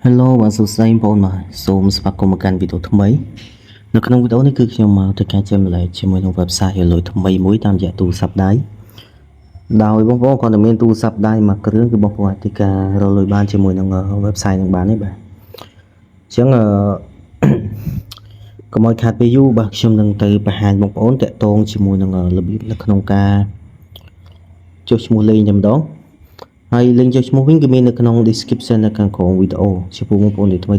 Hello បាទសួស្តីបងប្អូនបាទសូមស្វាគមន៍មកកាន់វីដេអូថ្មីនៅក្នុងវីដេអូនេះគឺខ្ញុំមកធ្វើការចែករំលែកជាមួយនឹង website លុយថ្មីមួយតាមរយៈទូរស័ព្ទដៃដោយបងប្អូនគាត់តែមានទូរស័ព្ទដៃមួយគ្រឿងគឺបងប្អូនអាចធ្វើការរកលុយបានជាមួយនឹង website នឹងបានទេបាទអញ្ចឹងកុំឲ្យខាតពេលយូរបាទខ្ញុំនឹងទៅបង្ហាញបងប្អូនតាក់ទងជាមួយនឹងរបៀបនៅក្នុងការចុះឈ្មោះលេងតែម្ដងហើយលេងចុះឈ្មោះវិញគឺមាននៅក្នុង description នៅខាងក្រោមវីដេអូចំពោះបងប្អូនដែលថ្មី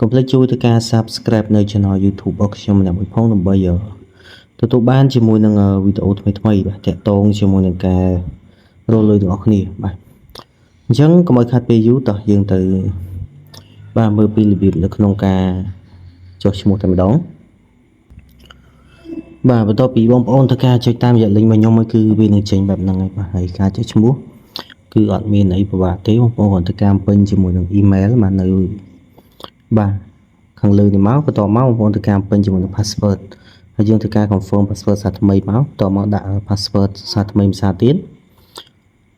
កុំភ្លេចជួយទៅការ subscribe នៅ channel YouTube របស់ខ្ញុំម្នាក់មួយផងដើម្បីទទួលបានជាមួយនឹងវីដេអូថ្មីបាទតាក់ទងជាមួយនឹងការរកលុយទាំងអស់គ្នាបាទអញ្ចឹងកុំឲ្យខាត់ពេលយូរតោះយើងទៅបាទមើលពីរបៀបនៅក្នុងការចុះឈ្មោះតែម្ដងបាទបន្ទាប់ពីបងប្អូនធ្វើការចុចតាមរយៈ link របស់ខ្ញុំគឺវានឹងចេញបែបហ្នឹងហើយបាទហើយការចុះឈ្មោះគឺអត់មានអីពិបាកទេបងប្អូនគ្រាន់តែការពេញជាមួយនឹង email បាទនៅបាទខាងលើនេះមកបន្ទាប់មកបងប្អូនធ្វើការពេញជាមួយនឹង password ហើយយើងធ្វើការ confirm password សារថ្មីមកបន្ទាប់មកដាក់ password សារថ្មីមួយសារទៀត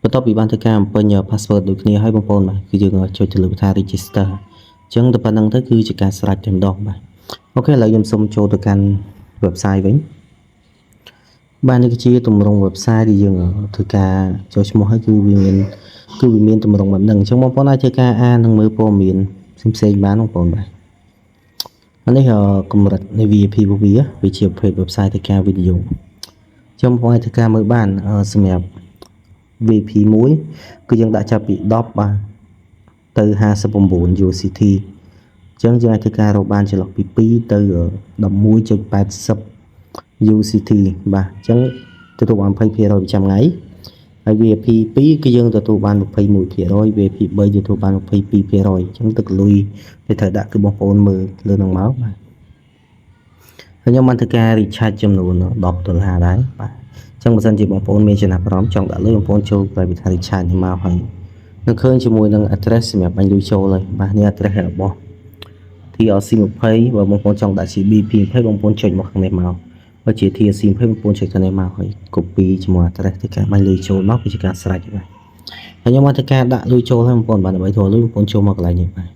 បន្ទាប់ពីបានធ្វើការពេញ password ដូចគ្នាហើយបងប្អូនបាទគឺយើងចុចទៅលើប៊ូតុន register អញ្ចឹងទៅប៉ុណ្្នឹងទៅគឺជាការស្រេចតែម្ដងបាទអូខេឥឡូវខ្ញុំសូមចូលទៅកាន់ website វិញបាទនេះគឺជាទម្រង់ website ដែលយើងធ្វើការចុះឈ្មោះហើយគឺវាមានទម្រង់បែបហ្នឹងអញ្ចឹងបងប្អូនអាចធ្វើការអាននិងមើលព័ត៌មានផ្សេងៗបានបងប្អូនបាទនេះកម្រិតនៃ VIP របស់វាជាប្រភេទ website ធ្វើការវីដេអូខ្ញុំបងប្អូនអាចធ្វើការមើលបានសម្រាប់ VIP មួយគឺយើងដាក់ចាប់ពី10បាទទៅ59 USDT អញ្ចឹងយើងអាចធ្វើការរកបានចន្លោះពី2ទៅ11.80 USDT បាទអញ្ចឹងទទួលបាន 20% ប្រចាំថ្ងៃហើយ VIP 2គឺយើងទទួលបាន 21% VIP 3ទទួលបាន 22% អញ្ចឹងទឹកលុយដែលត្រូវដាក់គឺបងប្អូនមើលលើនឹងមកបាទហើយខ្ញុំបានធ្វើការ recharge ចំនួន$10ដែរបាទអញ្ចឹងបើសិនជាបងប្អូនមានចំណាប់អារម្មណ៍ចង់ដាក់លុយបងប្អូនចូលទៅវិធី recharge នេះមកហើយនឹងឃើញជាមួយនឹង address សម្រាប់បាញ់លុយចូលហើយបាទនេះ address របស់ TRC 20បើបងប្អូនចង់ដាក់ CBP 20បងប្អូនចុចមកខាងនេះមកបើជា TRC 20បងប្អូនចុចខាងនេះមកហើយ copy ជាមួយ address ទៅការបាញ់លុយចូលមកគឺជាការស្រេចបាទហើយខ្ញុំមកធ្វើការដាក់លុយចូលហើយបងប្អូនបាទដើម្បីធ្វើលុយបងប្អូនចូលមកកន្លែងនេះបាទ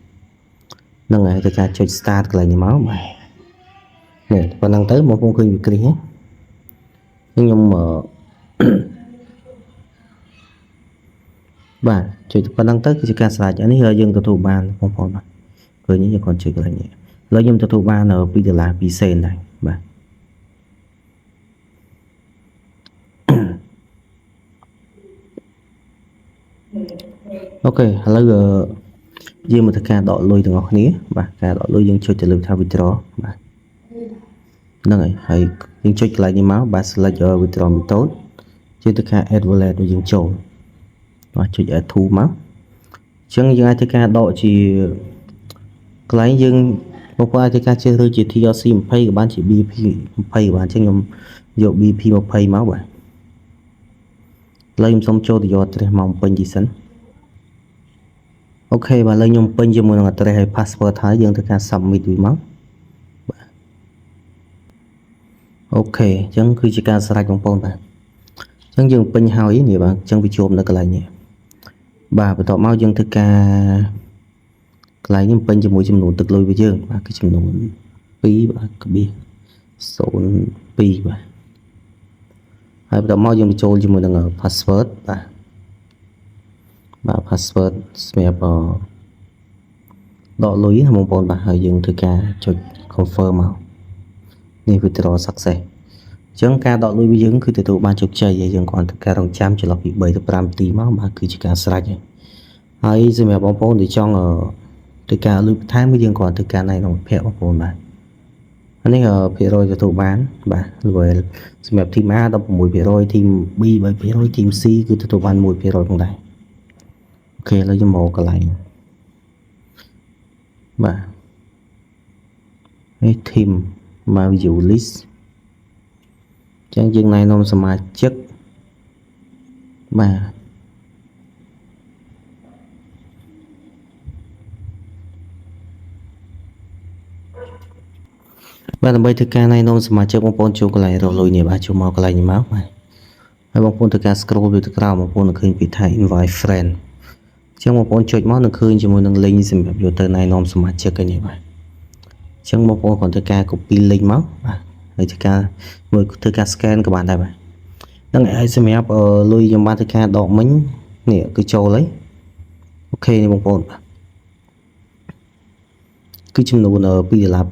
ហ្នឹងហើយធ្វើការចុច start កន្លែងនេះមកបាទនេះប៉ុណ្ណឹងទៅបងប្អូនឃើញវាគ្រីសខ្ញុំបាទចុចប៉ុណ្ណឹងទៅគឺជាការស្រេចអានេះយើងទទួលបានបងប្អូនបាទឃើញយើងគាត់ចុចកន្លែងនេះឥឡូវខ្ញុំទទួលបាន$2 2សេនដែរបាទអូខេឥឡូវយើងមកធ្វើការដកលុយទាំងអស់គ្នាបាទការដកលុយយើងចុចទៅលើថា withdraw បាទហ្នឹងហើយយើងចុចកន្លែងនេះមកបាទ select withdraw method យើងធ្វើការ add wallet របស់យើងចូលបាទចុច add to មកអញ្ចឹងយើងអាចធ្វើការដកជាកន្លែងយើងបងប្អូនអាចធ្វើការជ្រើសរើសជា TRC 20ក៏បានជា BP 20ក៏បានអញ្ចឹងខ្ញុំយក BP 20មកបាទឥឡូវខ្ញុំសូមចូលទៅយក address មកពេញទីសិនអូខេបាទឥឡូវខ្ញុំពេញជាមួយនឹង address ហើយ password ហើយយើងធ្វើការ submit វាមកបាទអូខេអញ្ចឹងគឺជាការស្រេចបងប្អូនបាទអញ្ចឹងយើងពេញហើយនេះបាទអញ្ចឹងវាជួបនៅកន្លែងនេះបាទបន្ទាប់មកយើងធ្វើការកន្លែងនេះពេញជាមួយចំនួនទឹកលុយរបស់យើងបាទគឺចំនួន2បាទក្បៀស02បាទហើយបន្ទាប់មកយើងបញ្ចូលជាមួយនឹង password បាទ password សម្រាប់ដកលុយបងប្អូនបាទហើយយើងធ្វើការចុច confirm មកនេះ withdraw success អញ្ចឹងការដកលុយរបស់យើងគឺទទួលបានជោគជ័យហើយយើងគ្រាន់តែការរងចាំចន្លោះពី3ទៅ5នាទីមកបាទគឺជាការស្រេចហើយសម្រាប់បងប្អូនដែលចង់ធ្វើការលុយបន្ថែមយើងគ្រាន់តែការណែនាំមិត្តភ័ក្តិបងប្អូនបាទអានេះភាគរយទទួលបានបាទ level សម្រាប់ team A 16% team B 3% team C គឺទទួលបាន 1% ផងដែរអូខេឥឡូវយើងមកកន្លែងបាទនេះ team មក view list អញ្ចឹងយើងណែនាំសមាជិកបាទបាទដើម្បីធ្វើការណែនាំសមាជិកបងប្អូនចូលកន្លែងរកលុយនេះបាទចូលមកកន្លែងនេះមកបាទហើយបងប្អូនធ្វើការ scroll ទៅក្រោមបងប្អូននឹងឃើញពីថា invite friend ចឹងបងប្អូនចុចមកនឹងឃើញជាមួយនឹង link សម្រាប់យកទៅណែនាំសមាជិកនេះបាទចឹងបងប្អូនគ្រាន់តែការ copy link មកបាទហើយធ្វើការមួយធ្វើការ scan ក៏បានដែរបាទហ្នឹងហើយសម្រាប់លុយខ្ញុំបានធ្វើការដកមិញនេះគឺចូលហើយអូខេនេះបងប្អូនបាទគឺចំនួន$2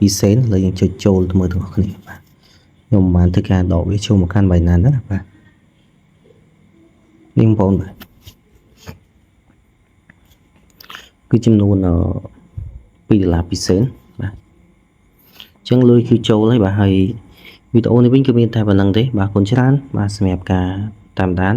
2សេនឥឡូវយើងចុចចូលទៅមើលទាំងអស់គ្នាបាទខ្ញុំបានធ្វើការដកវាចូលមកកាន់ Binance ណាបាទនេះបងប្អូនបាទគឺចំនួន$2 2សេនបាទអញ្ចឹងលុយគឺចូលហើយបាទហើយវីដេអូនេះវិញគឺមានតែប៉ុណ្្នឹងទេបាទគុណច្រើនបាទសម្រាប់ការតាមដាន